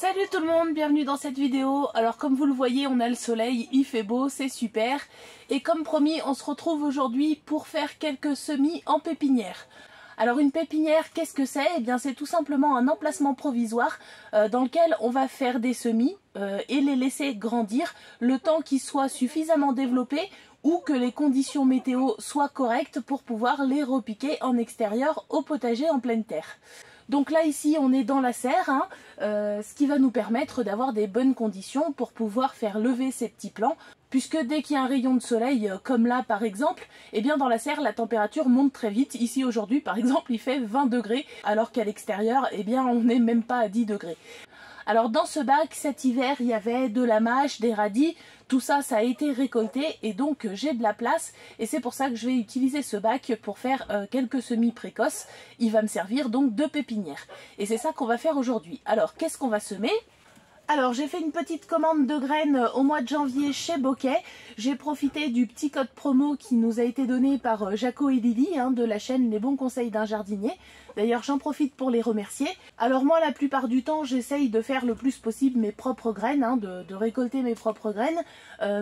Salut tout le monde, bienvenue dans cette vidéo. Alors comme vous le voyez, on a le soleil, il fait beau, c'est super. Et comme promis, on se retrouve aujourd'hui pour faire quelques semis en pépinière. Alors une pépinière, qu'est-ce que c'est? Eh bien c'est tout simplement un emplacement provisoire dans lequel on va faire des semis et les laisser grandir le temps qu'ils soient suffisamment développés ou que les conditions météo soient correctes pour pouvoir les repiquer en extérieur au potager en pleine terre. Donc là ici on est dans la serre, ce qui va nous permettre d'avoir des bonnes conditions pour pouvoir faire lever ces petits plants, puisque dès qu'il y a un rayon de soleil comme là par exemple, eh bien dans la serre la température monte très vite. Ici aujourd'hui par exemple il fait 20 degrés alors qu'à l'extérieur eh bien on n'est même pas à 10 degrés. Alors dans ce bac cet hiver il y avait de la mâche, des radis, tout ça ça a été récolté et donc j'ai de la place et c'est pour ça que je vais utiliser ce bac pour faire quelques semis précoces. Il va me servir donc de pépinière et c'est ça qu'on va faire aujourd'hui. Alors qu'est-ce qu'on va semer ? Alors j'ai fait une petite commande de graines au mois de janvier chez Bokeh. J'ai profité du petit code promo qui nous a été donné par Jaco et Lily de la chaîne Les Bons Conseils d'un Jardinier. D'ailleurs j'en profite pour les remercier. Alors moi la plupart du temps j'essaye de faire le plus possible mes propres graines, de récolter mes propres graines.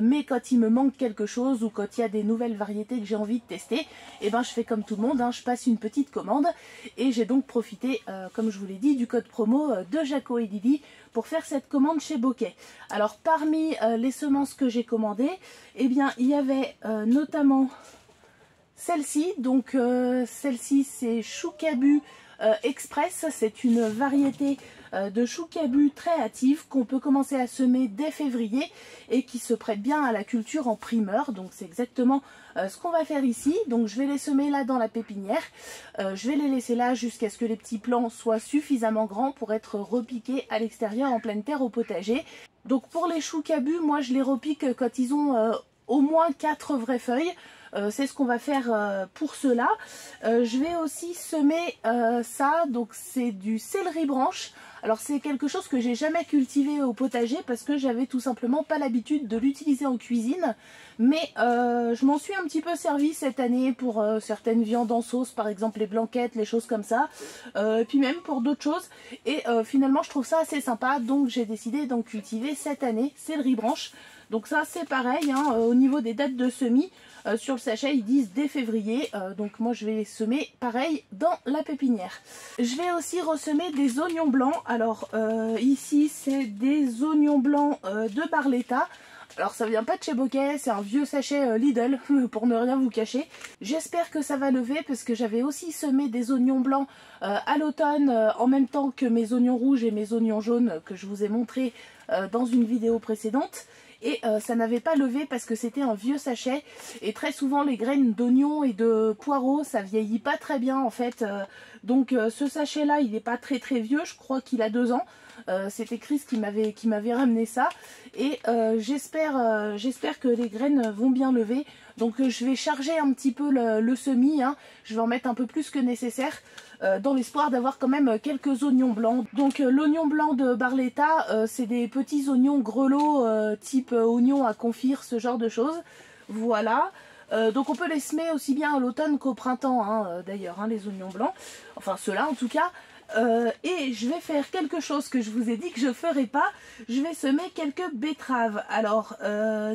Mais quand il me manque quelque chose ou quand il y a des nouvelles variétés que j'ai envie de tester, eh ben je fais comme tout le monde, je passe une petite commande. Et j'ai donc profité, comme je vous l'ai dit, du code promo de Jaco et Lily pour faire cette commande chez Bokeh. Alors parmi les semences que j'ai commandées, eh bien il y avait notamment celle-ci. Donc celle-ci c'est Choucabu Express, c'est une variété de choucabu très hâtive qu'on peut commencer à semer dès février et qui se prête bien à la culture en primeur. Donc c'est exactement ce qu'on va faire ici. Donc je vais les semer là dans la pépinière, je vais les laisser là jusqu'à ce que les petits plants soient suffisamment grands pour être repiqués à l'extérieur en pleine terre au potager. Donc pour les choucabus, moi je les repique quand ils ont au moins 4 vraies feuilles. C'est ce qu'on va faire pour cela. Je vais aussi semer ça, donc c'est du céleri branche. Alors c'est quelque chose que j'ai jamais cultivé au potager parce que j'avais tout simplement pas l'habitude de l'utiliser en cuisine. Mais je m'en suis un petit peu servi cette année pour certaines viandes en sauce, par exemple les blanquettes, les choses comme ça. Et puis même pour d'autres choses. Et finalement je trouve ça assez sympa, donc j'ai décidé d'en cultiver cette année, céleri branche. Donc ça c'est pareil, au niveau des dates de semis, sur le sachet ils disent dès février, donc moi je vais les semer pareil dans la pépinière. Je vais aussi ressemer des oignons blancs. Alors ici c'est des oignons blancs de Barletta. Alors ça vient pas de chez Bokeh, c'est un vieux sachet Lidl pour ne rien vous cacher. J'espère que ça va lever parce que j'avais aussi semé des oignons blancs à l'automne en même temps que mes oignons rouges et mes oignons jaunes que je vous ai montré dans une vidéo précédente. Et ça n'avait pas levé parce que c'était un vieux sachet et très souvent les graines d'oignons et de poireaux ça vieillit pas très bien en fait. Donc ce sachet là il n'est pas très vieux, je crois qu'il a 2 ans. C'était Chris qui m'avait ramené ça et j'espère que les graines vont bien lever. Donc je vais charger un petit peu le semis, je vais en mettre un peu plus que nécessaire dans l'espoir d'avoir quand même quelques oignons blancs. Donc l'oignon blanc de Barletta, c'est des petits oignons grelots type oignon à confire, ce genre de choses. Voilà. Donc on peut les semer aussi bien à l'automne qu'au printemps d'ailleurs, les oignons blancs. Enfin ceux-là en tout cas. Et je vais faire quelque chose que je vous ai dit que je ferai pas. Je vais semer quelques betteraves. Alors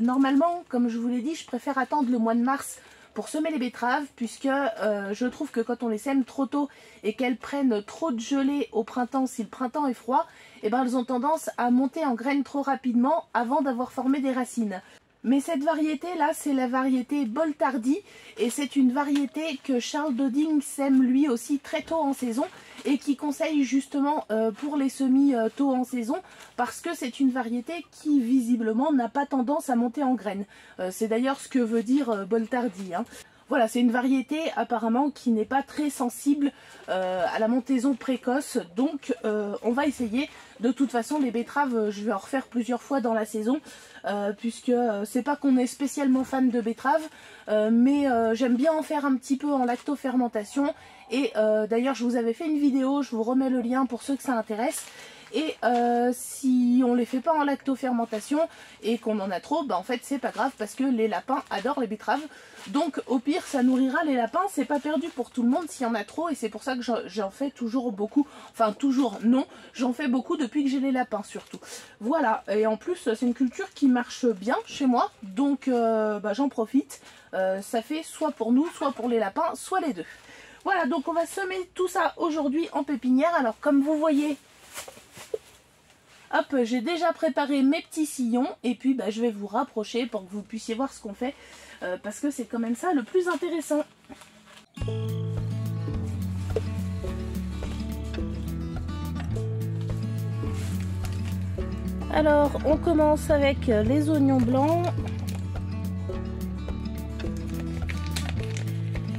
normalement, comme je vous l'ai dit, je préfère attendre le mois de mars pour semer les betteraves, puisque je trouve que quand on les sème trop tôt et qu'elles prennent trop de gelée au printemps, si le printemps est froid, eh ben elles ont tendance à monter en graines trop rapidement avant d'avoir formé des racines. Mais cette variété là c'est la variété Boltardi et c'est une variété que Charles Doding sème lui aussi très tôt en saison et qui conseille justement pour les semis tôt en saison parce que c'est une variété qui visiblement n'a pas tendance à monter en graines. C'est d'ailleurs ce que veut dire Boltardi. Voilà, c'est une variété apparemment qui n'est pas très sensible à la montaison précoce, donc on va essayer. De toute façon les betteraves je vais en refaire plusieurs fois dans la saison puisque c'est pas qu'on est spécialement fan de betteraves mais j'aime bien en faire un petit peu en lactofermentation et d'ailleurs je vous avais fait une vidéo, je vous remets le lien pour ceux que ça intéresse. Et si on les fait pas en lactofermentation et qu'on en a trop, bah en fait c'est pas grave parce que les lapins adorent les betteraves. Donc au pire ça nourrira les lapins, c'est pas perdu pour tout le monde s'il y en a trop, et c'est pour ça que j'en fais toujours beaucoup. Enfin toujours non, j'en fais beaucoup depuis que j'ai les lapins surtout. Voilà, et en plus c'est une culture qui marche bien chez moi, donc j'en profite. Ça fait soit pour nous, soit pour les lapins, soit les deux. Voilà, donc on va semer tout ça aujourd'hui en pépinière. Alors comme vous voyez, hop, j'ai déjà préparé mes petits sillons, et puis je vais vous rapprocher pour que vous puissiez voir ce qu'on fait, parce que c'est quand même ça le plus intéressant. Alors on commence avec les oignons blancs.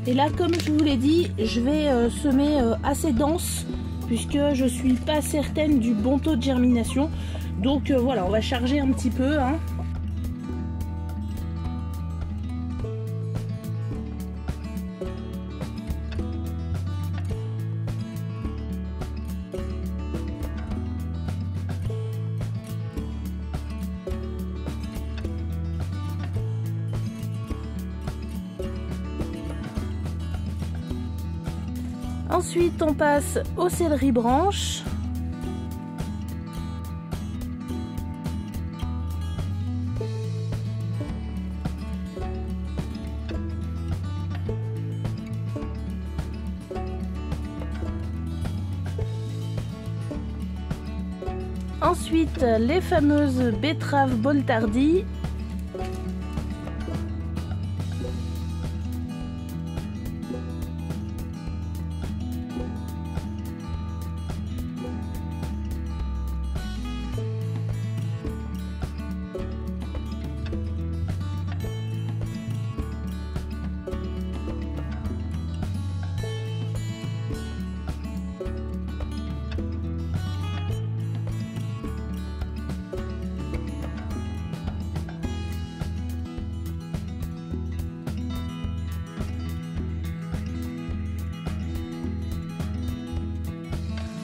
Et là, comme je vous l'ai dit, je vais semer assez dense, puisque je suis pas certaine du bon taux de germination. Donc voilà, on va charger un petit peu, hein. Ensuite, on passe au céleri branche. Ensuite, les fameuses betteraves Boltardi.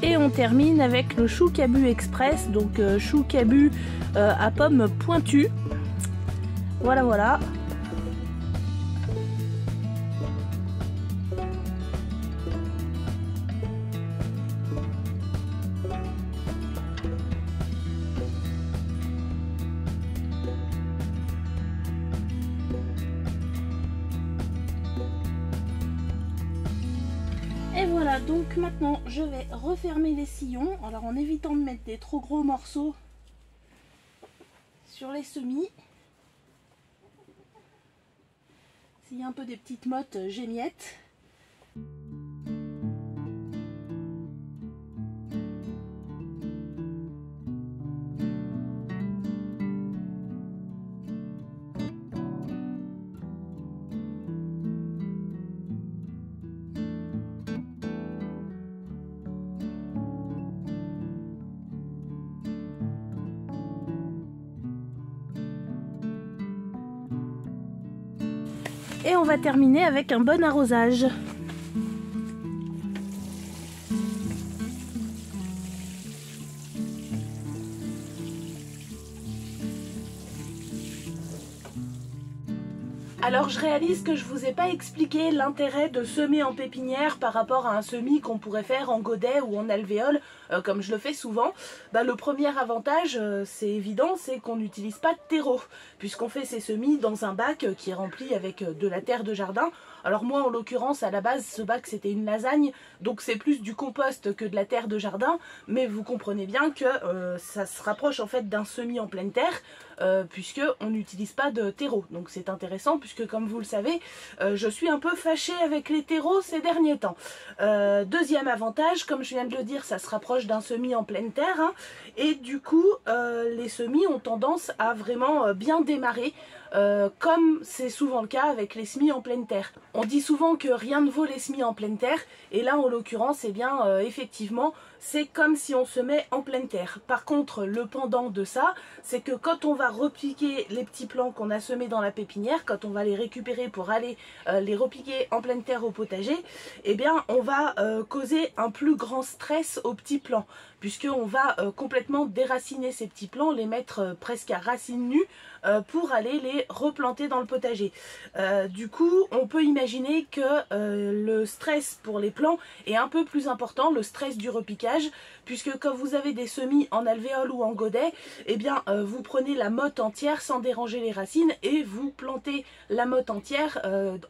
Et on termine avec le chou cabu express, donc chou cabu à pommes pointues. Voilà, voilà. Et voilà, donc maintenant je vais refermer les sillons, alors en évitant de mettre des trop gros morceaux sur les semis. S'il y a un peu des petites mottes, j'émiette. Et on va terminer avec un bon arrosage. Alors je réalise que je vous ai pas expliqué l'intérêt de semer en pépinière par rapport à un semis qu'on pourrait faire en godet ou en alvéole, comme je le fais souvent. Le premier avantage, c'est évident, c'est qu'on n'utilise pas de terreau, puisqu'on fait ces semis dans un bac qui est rempli avec de la terre de jardin. Alors moi en l'occurrence à la base ce bac c'était une lasagne, donc c'est plus du compost que de la terre de jardin, mais vous comprenez bien que ça se rapproche en fait d'un semis en pleine terre, puisque on n'utilise pas de terreau. Donc c'est intéressant puisque comme vous le savez, je suis un peu fâchée avec les terreaux ces derniers temps. Deuxième avantage, comme je viens de le dire, ça se rapproche d'un semis en pleine terre, hein, et du coup les semis ont tendance à vraiment bien démarrer, comme c'est souvent le cas avec les semis en pleine terre. On dit souvent que rien ne vaut les semis en pleine terre, et là en l'occurrence, eh bien effectivement, c'est comme si on se met en pleine terre. Par contre, le pendant de ça, c'est que quand on va repiquer les petits plants qu'on a semés dans la pépinière, quand on va les récupérer pour aller les repiquer en pleine terre au potager, eh bien on va causer un plus grand stress aux petits plants. puisqu'on va complètement déraciner ces petits plants, les mettre presque à racines nues pour aller les replanter dans le potager. Du coup, on peut imaginer que le stress pour les plants est un peu plus important, le stress du repiquage, puisque quand vous avez des semis en alvéole ou en godet, eh bien vous prenez la motte entière sans déranger les racines et vous plantez la motte entière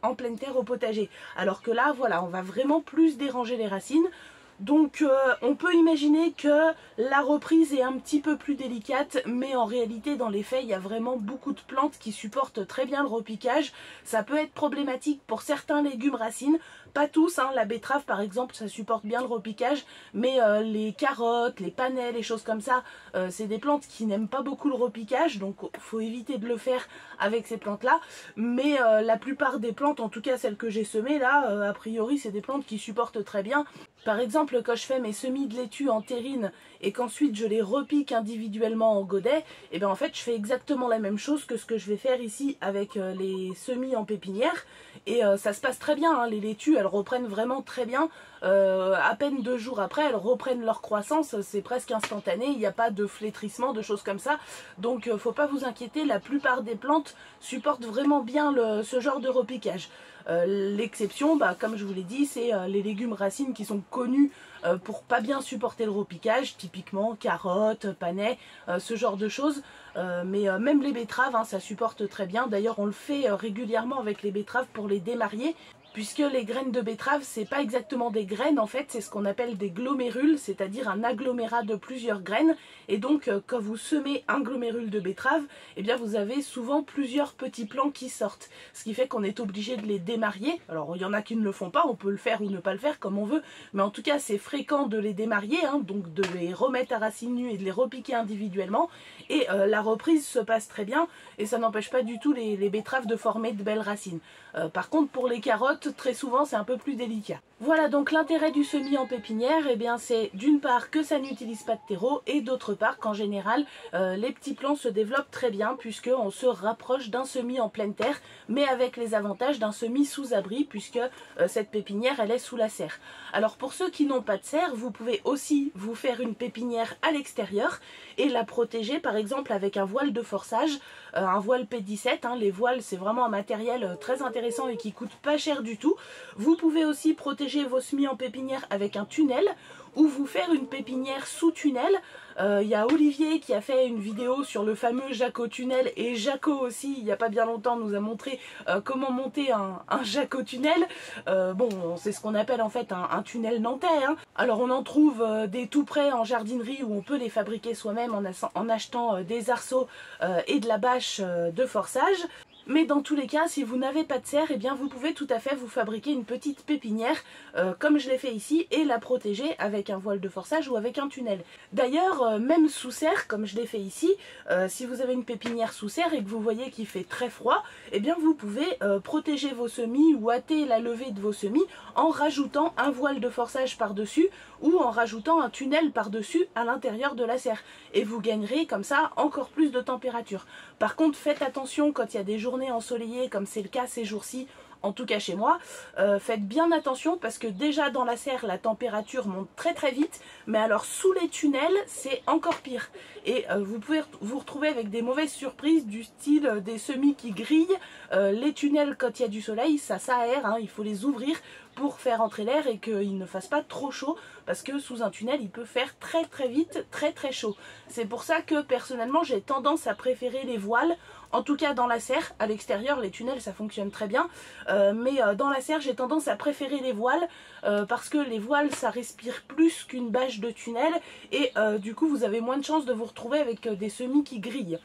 en pleine terre au potager. Alors que là, voilà, on va vraiment plus déranger les racines. Donc on peut imaginer que la reprise est un petit peu plus délicate, mais en réalité dans les faits il y a vraiment beaucoup de plantes qui supportent très bien le repiquage. Ça peut être problématique pour certains légumes racines, pas tous, hein. La betterave par exemple ça supporte bien le repiquage, mais les carottes, les panais, les choses comme ça, c'est des plantes qui n'aiment pas beaucoup le repiquage, donc il faut éviter de le faire avec ces plantes là. Mais la plupart des plantes, en tout cas celles que j'ai semées là, a priori c'est des plantes qui supportent très bien. Par exemple, quand je fais mes semis de laitue en terrine et qu'ensuite je les repique individuellement en godet, et bien en fait je fais exactement la même chose que ce que je vais faire ici avec les semis en pépinière. Et ça se passe très bien, hein. Les laitues elles reprennent vraiment très bien. À peine 2 jours après elles reprennent leur croissance, c'est presque instantané, il n'y a pas de flétrissement, de choses comme ça. Donc faut pas vous inquiéter, la plupart des plantes supportent vraiment bien ce genre de repiquage. L'exception, comme je vous l'ai dit, c'est les légumes racines qui sont connus pour pas bien supporter le repiquage, typiquement carottes, panais, ce genre de choses. Mais même les betteraves, hein, ça supporte très bien. D'ailleurs on le fait régulièrement avec les betteraves pour les démarier, puisque les graines de betterave, c'est pas exactement des graines en fait, c'est ce qu'on appelle des glomérules, c'est-à-dire un agglomérat de plusieurs graines. Et donc quand vous semez un glomérule de betterave, eh bien vous avez souvent plusieurs petits plants qui sortent, ce qui fait qu'on est obligé de les démarier. Alors il y en a qui ne le font pas, on peut le faire ou ne pas le faire comme on veut, mais en tout cas c'est fréquent de les démarier, hein, donc de les remettre à racines nues et de les repiquer individuellement. Et la reprise se passe très bien et ça n'empêche pas du tout les betteraves de former de belles racines. Par contre pour les carottes, très souvent c'est un peu plus délicat. Voilà, donc l'intérêt du semis en pépinière, eh bien c'est d'une part que ça n'utilise pas de terreau et d'autre part qu'en général les petits plants se développent très bien puisqu'on se rapproche d'un semis en pleine terre, mais avec les avantages d'un semis sous abri puisque cette pépinière elle est sous la serre. Alors pour ceux qui n'ont pas de serre, vous pouvez aussi vous faire une pépinière à l'extérieur et la protéger par exemple avec un voile de forçage, un voile P17, hein. Les voiles c'est vraiment un matériel très intéressant et qui coûte pas cher du tout. Vous pouvez aussi protéger vos semis en pépinière avec un tunnel ou vous faire une pépinière sous tunnel. Il y a Olivier qui a fait une vidéo sur le fameux Jacot tunnel et Jacot aussi il n'y a pas bien longtemps nous a montré comment monter un Jacot tunnel. Bon, c'est ce qu'on appelle en fait un tunnel nantais, hein. Alors on en trouve des tout prêts en jardinerie où on peut les fabriquer soi-même en achetant des arceaux et de la bâche de forçage. Mais dans tous les cas, si vous n'avez pas de serre, eh bien vous pouvez tout à fait vous fabriquer une petite pépinière comme je l'ai fait ici et la protéger avec un voile de forçage ou avec un tunnel. D'ailleurs, même sous serre, comme je l'ai fait ici, si vous avez une pépinière sous serre et que vous voyez qu'il fait très froid, eh bien vous pouvez protéger vos semis ou hâter la levée de vos semis en rajoutant un voile de forçage par-dessus ou en rajoutant un tunnel par-dessus à l'intérieur de la serre. Et vous gagnerez comme ça encore plus de température. Par contre, faites attention quand il y a des journées ensoleillées comme c'est le cas ces jours-ci, en tout cas chez moi, faites bien attention parce que déjà dans la serre la température monte très très vite, mais alors sous les tunnels c'est encore pire. Et vous pouvez vous retrouver avec des mauvaises surprises du style des semis qui grillent. Les tunnels quand il y a du soleil ça s'aère, hein, il faut les ouvrir pour faire entrer l'air et qu'il ne fasse pas trop chaud parce que sous un tunnel il peut faire très très vite très très chaud. C'est pour ça que personnellement j'ai tendance à préférer les voiles, en tout cas dans la serre. À l'extérieur les tunnels ça fonctionne très bien, mais dans la serre j'ai tendance à préférer les voiles parce que les voiles ça respire plus qu'une bâche de tunnel et du coup vous avez moins de chances de vous retrouver avec des semis qui grillent.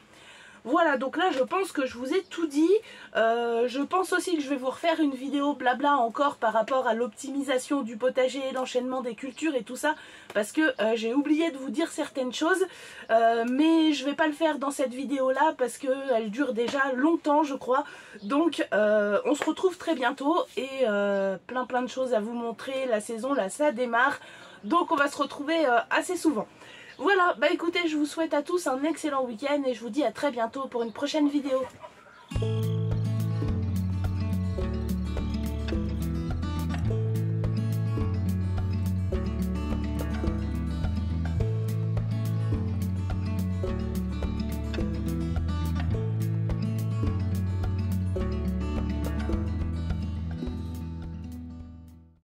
Voilà, donc là je pense que je vous ai tout dit. Je pense aussi que je vais vous refaire une vidéo blabla encore par rapport à l'optimisation du potager, l'enchaînement des cultures et tout ça, parce que j'ai oublié de vous dire certaines choses, mais je vais pas le faire dans cette vidéo là parce qu'elle dure déjà longtemps je crois. Donc on se retrouve très bientôt et plein de choses à vous montrer. La saison là ça démarre, donc on va se retrouver assez souvent. Voilà, bah écoutez, je vous souhaite à tous un excellent week-end et je vous dis à très bientôt pour une prochaine vidéo.